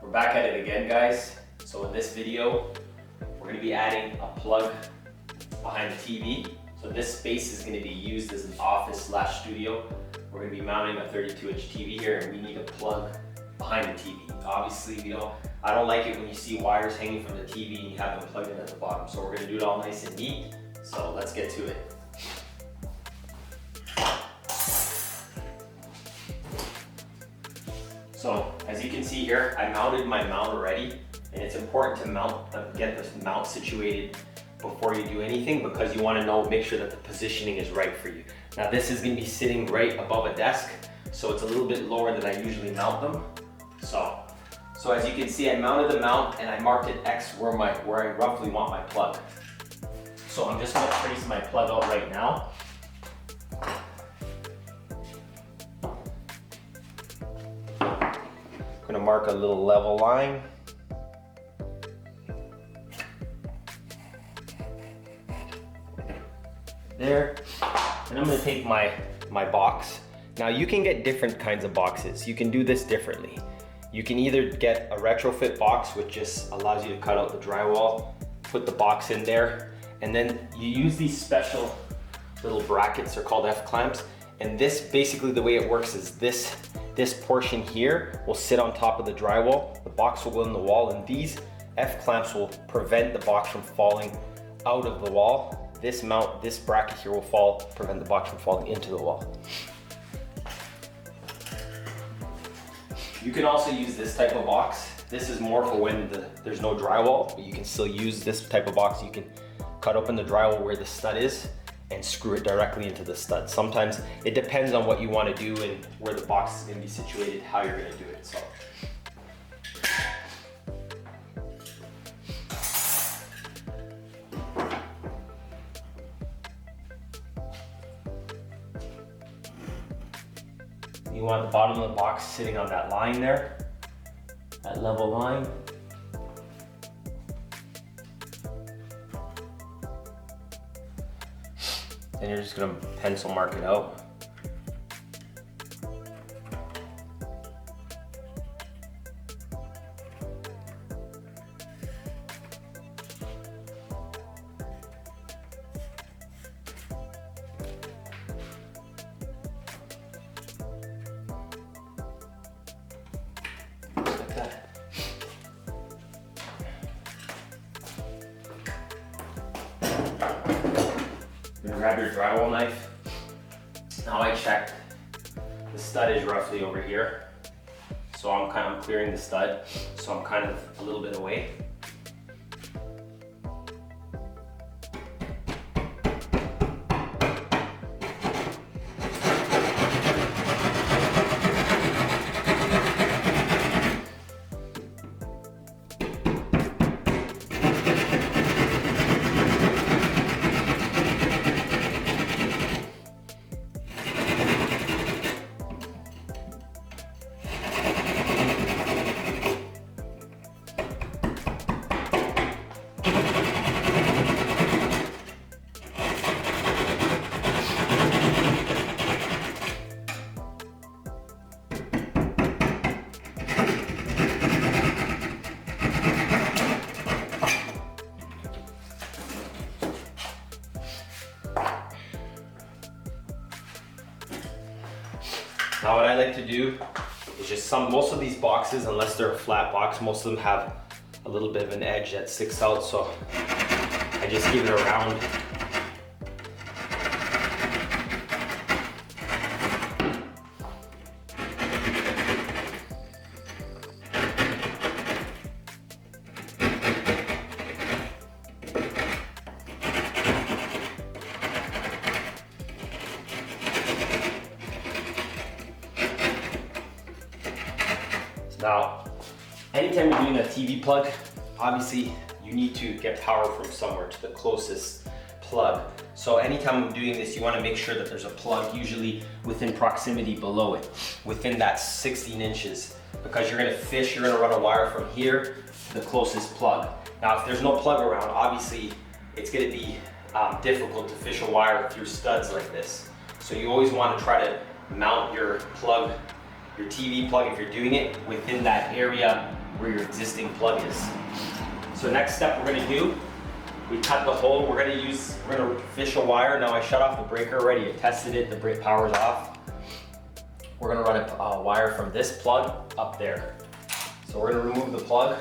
We're back at it again, guys. So in this video, we're going to be adding a plug behind the TV. So this space is going to be used as an office/studio. We're going to be mounting a 32-inch TV here, and we need a plug behind the TV. Obviously, I don't like it when you see wires hanging from the TV and you have them plugged in at the bottom. So we're going to do it all nice and neat. So let's get to it. So as you can see here, I mounted my mount already, and it's important to get this mount situated before you do anything, because you want to make sure that the positioning is right for you. Now this is going to be sitting right above a desk, so it's a little bit lower than I usually mount them. So as you can see, I mounted the mount and I marked it X where I roughly want my plug. So I'm just going to trace my plug out right now. I'm going to mark a little level line. There. And I'm going to take my box. Now you can get different kinds of boxes. You can do this differently. You can either get a retrofit box, which just allows you to cut out the drywall, put the box in there, and then you use these special little brackets. They're called F-clamps. And this, basically the way it works is this portion here will sit on top of the drywall. The box will go in the wall, and these F-clamps will prevent the box from falling out of the wall. This bracket here will prevent the box from falling into the wall. You can also use this type of box. This is more for when there's no drywall, but you can still use this type of box. You can cut open the drywall where the stud is and screw it directly into the stud. Sometimes it depends on what you want to do and where the box is going to be situated, how you're going to do it. So. You want the bottom of the box sitting on that line there, that level line. Then you're just gonna pencil mark it out. You're gonna grab your drywall knife. Now I checked, the stud is roughly over here. So I'm clearing the stud, so I'm kind of a little bit away. Now what I like to do is just most of these boxes, unless they're a flat box, most of them have a little bit of an edge that sticks out, so I just give it a round. Now, anytime you're doing a TV plug, obviously you need to get power from somewhere to the closest plug. So anytime I'm doing this, you want to make sure that there's a plug usually within proximity below it, within that 16 inches, because you're going to run a wire from here to the closest plug. Now, if there's no plug around, obviously it's going to be difficult to fish a wire through studs like this. So you always want to try to mount your plug, your TV plug, if you're doing it, within that area where your existing plug is. So next step we're gonna do, we cut the hole. We're gonna fish a wire. Now I shut off the breaker already. I tested it, the brake power's off. We're gonna run a wire from this plug up there. So we're gonna remove the plug.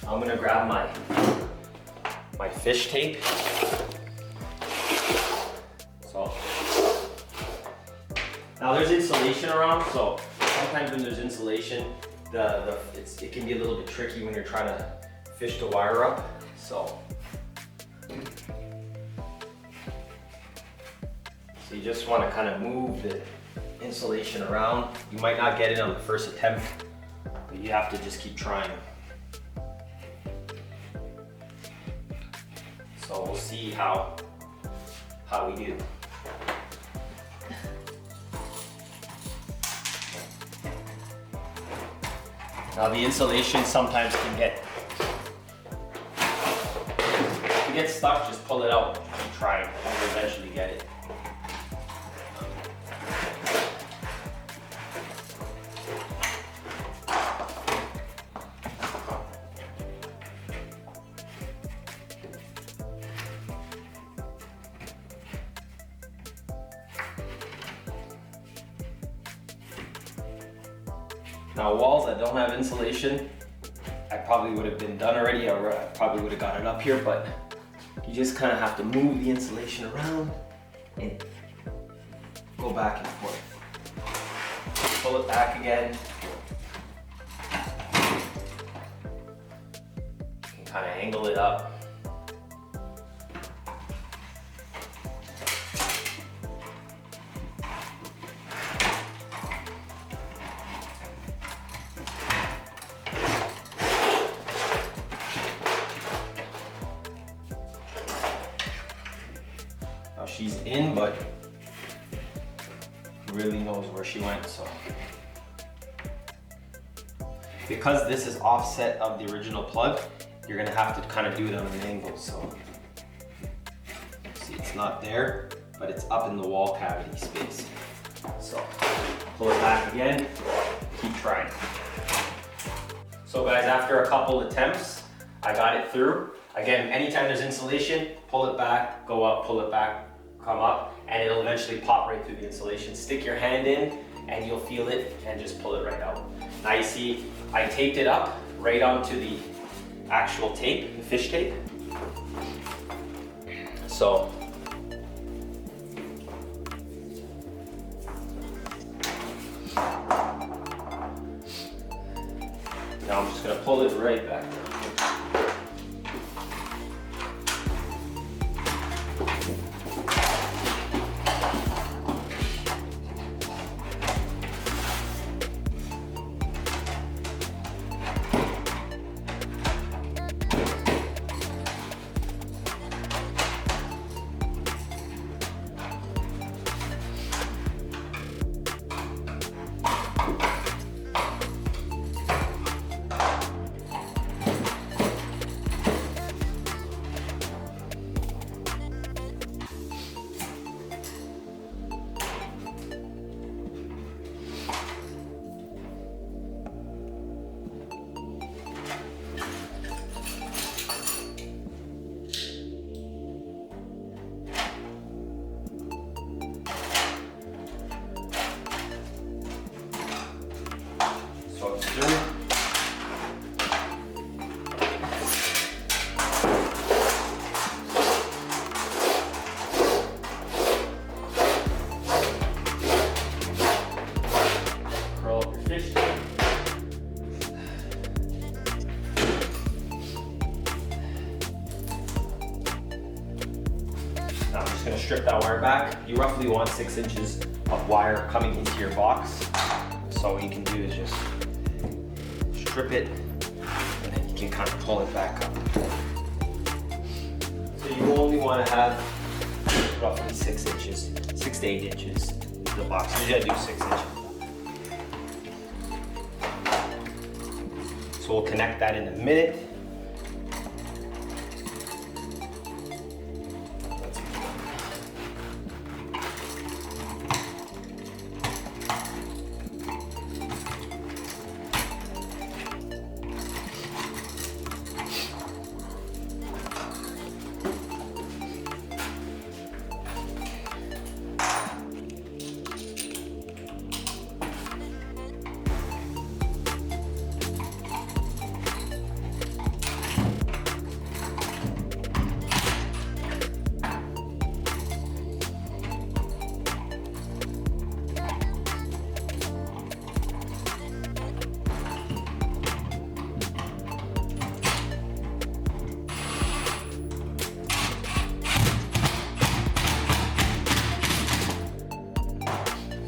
I'm gonna grab my fish tape. So now there's insulation around, so sometimes when there's insulation, it can be a little bit tricky when you're trying to fish the wire up. So you just want to kind of move the insulation around. You might not get it on the first attempt, but you have to just keep trying. So we'll see how we do. Now the insulation sometimes can get stuck. Just pull it out, keep trying, and you'll eventually get it. Now walls that don't have insulation, I probably would have been done already, or I probably would have got it up here, but you just kind of have to move the insulation around and go back and forth. Pull it back again. You can kind of angle it up. She's in, but really knows where she went, so. Because this is offset of the original plug, you're gonna have to kind of do it on an angle, so. See, it's not there, but it's up in the wall cavity space. So, pull it back again, keep trying. So guys, after a couple attempts, I got it through. Again, anytime there's insulation, pull it back, go up, pull it back, come up, and it'll eventually pop right through the insulation. Stick your hand in and you'll feel it and just pull it right out. Now you see, I taped it up right onto the actual tape, the fish tape. So, now I'm just gonna pull it right back down. Now I'm just going to strip that wire back. You roughly want 6 inches of wire coming into your box. So what you can do is just strip it and then you can kind of pull it back up. So you only want to have roughly 6 inches, 6 to 8 inches. The box, usually I do 6 inches. So we'll connect that in a minute.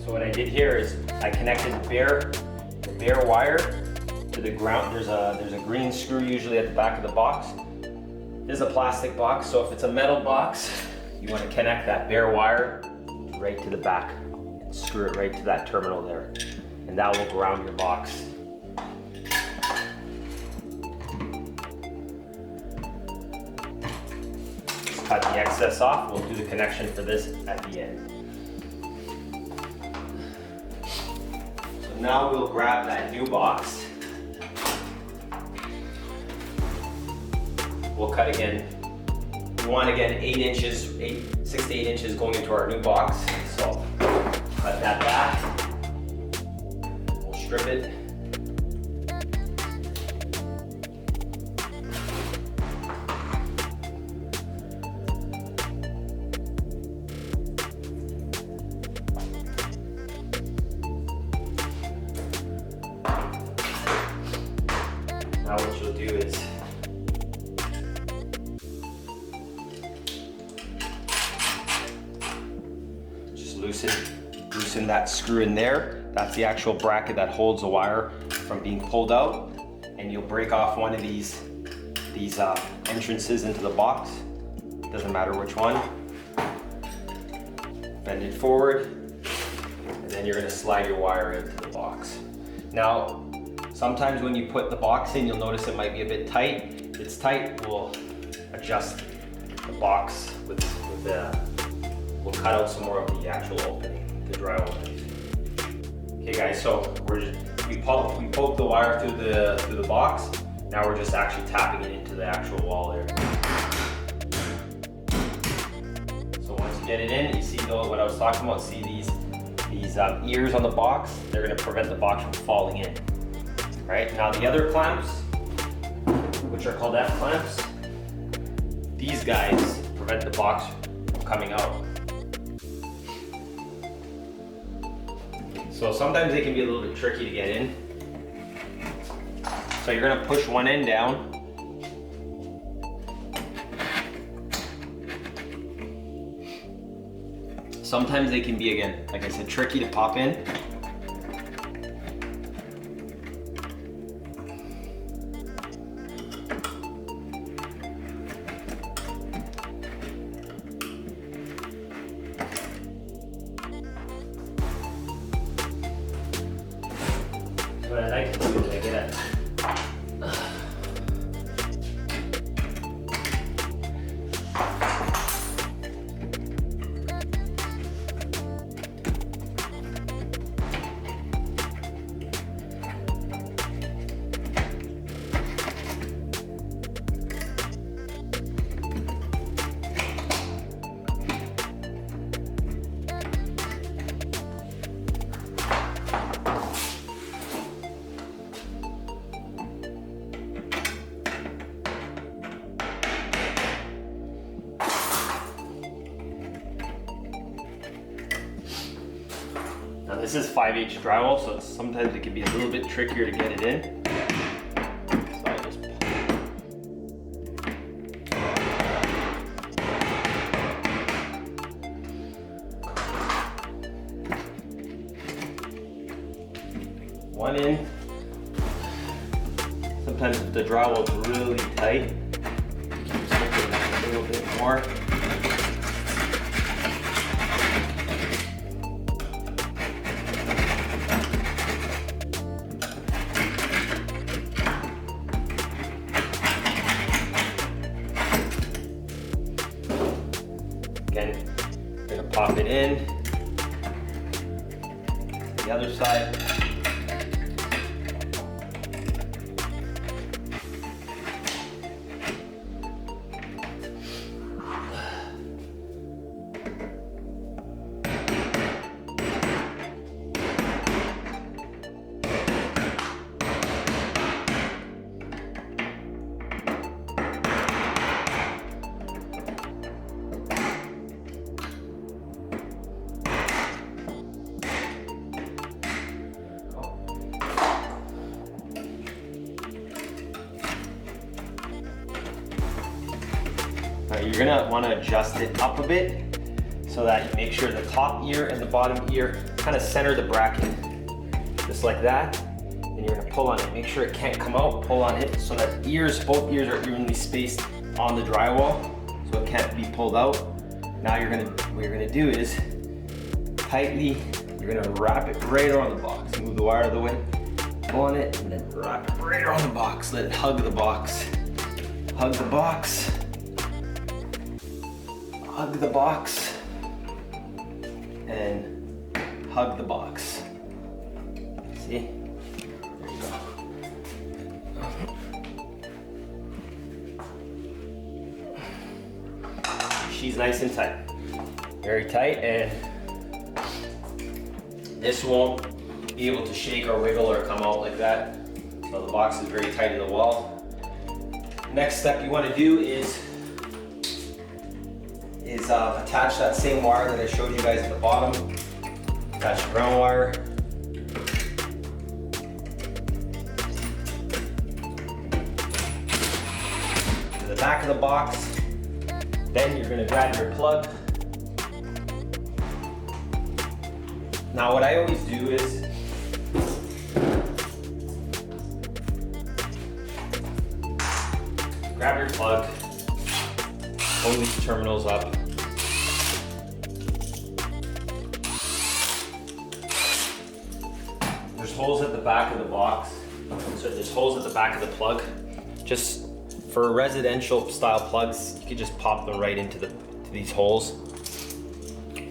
So what I did here is I connected the bare wire to the ground. There's a green screw usually at the back of the box. This is a plastic box, so if it's a metal box, you want to connect that bare wire right to the back. Screw it right to that terminal there, and that will ground your box. Just cut the excess off. We'll do the connection for this at the end. Now we'll grab that new box. We'll cut again. We want again 6 to 8 inches going into our new box. So cut that back. We'll strip it. Now what you'll do is just loosen that screw in there. That's the actual bracket that holds the wire from being pulled out, and you'll break off one of these entrances into the box. Doesn't matter which one. Bend it forward, and then you're going to slide your wire into the box. Now, sometimes when you put the box in, you'll notice it might be a bit tight. If it's tight, we'll adjust the box we'll cut out some more of the actual opening, the dry opening. Okay guys, so we poke the wire through the box. Now we're just actually tapping it into the actual wall there. So once you get it in, you see what I was talking about, see these ears on the box? They're gonna prevent the box from falling in. Right, now the other clamps, which are called F clamps, these guys prevent the box from coming out. So sometimes they can be a little bit tricky to get in. So you're gonna push one end down. Sometimes they can be, again, like I said, tricky to pop in. What I like to do is I get a Now this is 5H drywall, so sometimes it can be a little bit trickier to get it in. So I just one in. Sometimes if the drywall is really tight, just a little bit more. it in. The other side. You're gonna wanna adjust it up a bit so that you make sure the top ear and the bottom ear kind of center the bracket, just like that. And you're gonna pull on it. Make sure it can't come out, pull on it so that both ears are evenly spaced on the drywall so it can't be pulled out. Now what you're gonna do is tightly, you're gonna wrap it right around the box. Move the wire out of the way, pull on it, and then wrap it right around the box. Let it hug the box. Hug the box. Hug the box and hug the box. See? There you go. She's nice and tight. Very tight, and this won't be able to shake or wiggle or come out like that. So the box is very tight in the wall. Next step you want to do is attach that same wire that I showed you guys at the bottom. Attach the ground wire. To the back of the box. Then you're going to grab your plug. Now what I always do is grab your plug, pull these terminals up. There's holes at the back of the box. So there's holes at the back of the plug. Just for residential style plugs, you can just pop them right into these holes.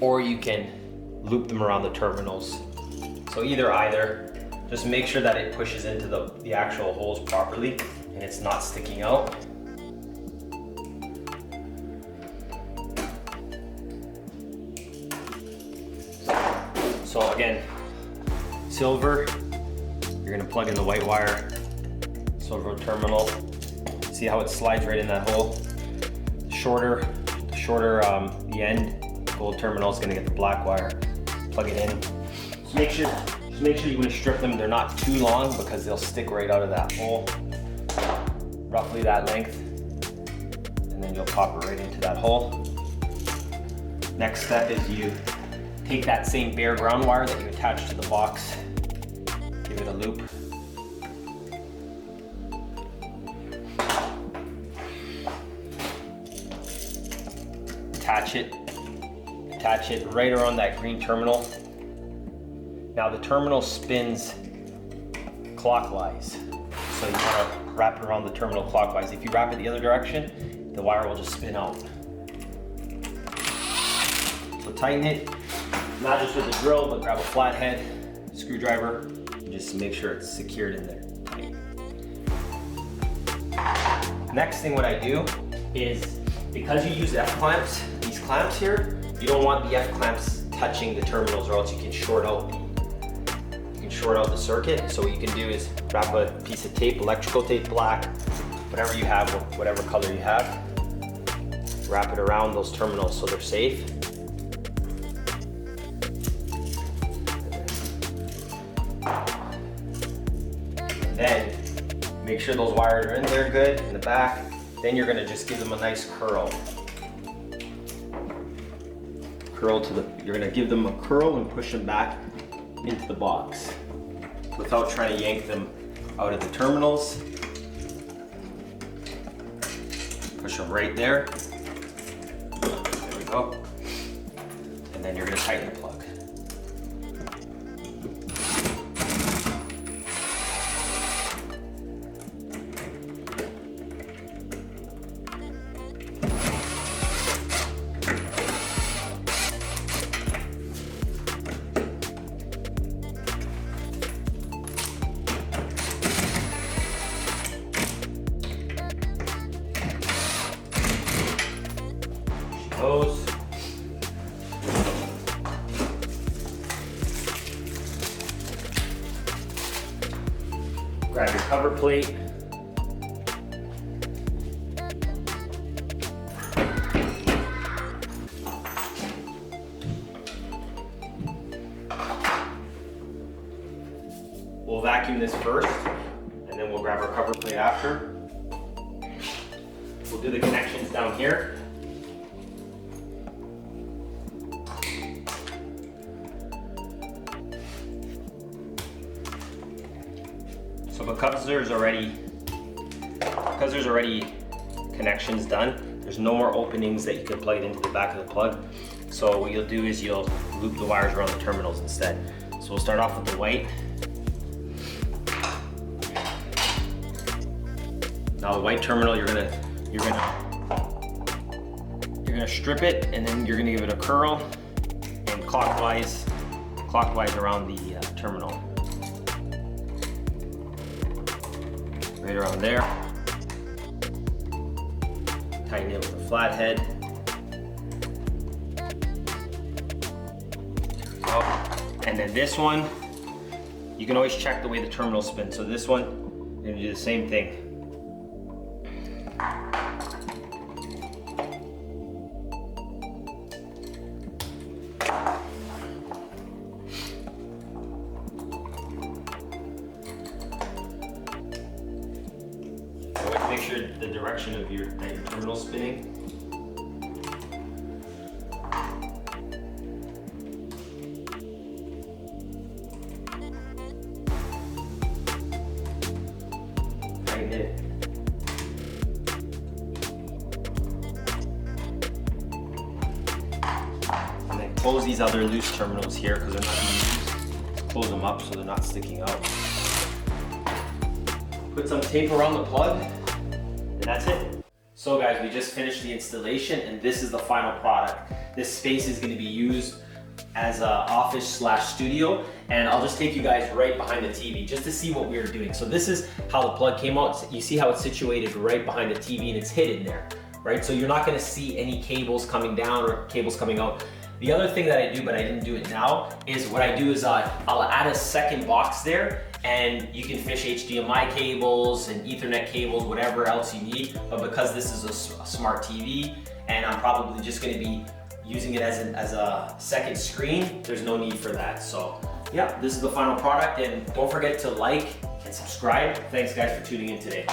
Or you can loop them around the terminals. So either, just make sure that it pushes into the actual holes properly and it's not sticking out. So again, silver, you're gonna plug in the white wire, silver terminal. See how it slides right in that hole? Shorter the end, gold terminal is gonna get the black wire. Plug it in. Just make sure you want to strip them. They're not too long because they'll stick right out of that hole. Roughly that length. And then you'll pop it right into that hole. Next step is you take that same bare ground wire that you attached to the box, give it a loop. Attach it right around that green terminal. Now the terminal spins clockwise, so you want to wrap it around the terminal clockwise. If you wrap it the other direction, the wire will just spin out. So tighten it, not just with the drill, but grab a flathead screwdriver and just make sure it's secured in there. Next thing what I do is, because you use F-clamps, these clamps here, you don't want the F-clamps touching the terminals or else you can short out the circuit. So what you can do is wrap a piece of tape, electrical tape, black, whatever you have, whatever color you have, wrap it around those terminals so they're safe. Then make sure those wires are in there good in the back. Then you're gonna just give them a nice curl. You're gonna give them a curl and push them back into the box without trying to yank them out of the terminals. Push them right there. There we go. And then you're gonna tighten the plug. those. Grab your cover plate. We'll vacuum this first, and then we'll grab our cover plate after. We'll do the connections down here. So because there's already connections done, there's no more openings that you can plug it into the back of the plug. So what you'll do is you'll loop the wires around the terminals instead. So we'll start off with the white. Now the white terminal, you're gonna strip it, and then you're gonna give it a curl and clockwise around the terminal. Right around there. Tighten it with a flathead. And then this one, you can always check the way the terminal spins. So this one, you're gonna do the same thing. Always make sure the direction of your terminal spinning. Tighten it. And then close these other loose terminals here because they're not being used. Close them up so they're not sticking out. Put some tape around the plug, and that's it. So guys, we just finished the installation, and this is the final product. This space is going to be used as an office/studio, and I'll just take you guys right behind the TV just to see what we were doing. So this is how the plug came out. You see how it's situated right behind the TV, and it's hidden there, right? So you're not going to see any cables coming down or cables coming out. The other thing that I do, but I didn't do it now, is what I do is I'll add a second box there, and you can fish HDMI cables and Ethernet cables, whatever else you need. But because this is a smart TV, and I'm probably just going to be using it as a second screen, there's no need for that. So yeah, this is the final product, and don't forget to like and subscribe. Thanks guys for tuning in today.